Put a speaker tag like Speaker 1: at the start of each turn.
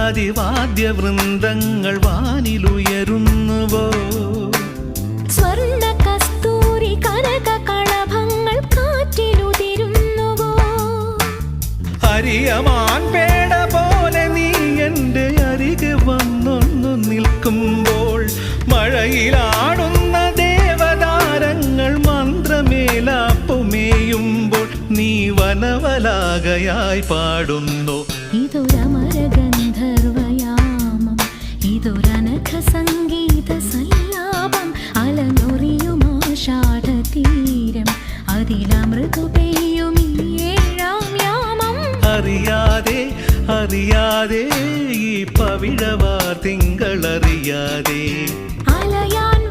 Speaker 1: വാദ്യവൃന്ദങ്ങൾ വാനിലുയരുന്നുവോ
Speaker 2: സ്വർണ്ണ കസ്തൂരി കനക കളഭങ്ങൾ കാറ്റിലുതിരുന്നുവോ
Speaker 1: അരിയമാൻ പേട പോലെ നീ എൻ്റെ അരികെ വന്നൊന്നു നിൽക്കുമ്പോൾ മഴയിലാടുന്ന ദേവതാരങ്ങൾ മന്ത്രമേലാപ്പുമേയുമ്പോൾ നീ വനവലാകയായി പാടുന്നു
Speaker 2: ഇതൊരമരഗന്ധർവയാമം ഇതൊരനഘ സംഗീത സല്ലാപം അലനൊറിയുമാഷാഢതീരം അതിലമൃതു പെയ്യും ഈ ഏഴാം യാമം
Speaker 1: അറിയാതെ അറിയാതെ ഈ പവിഴവാർ തിങ്കളറിയാതെ
Speaker 2: അലയാൻ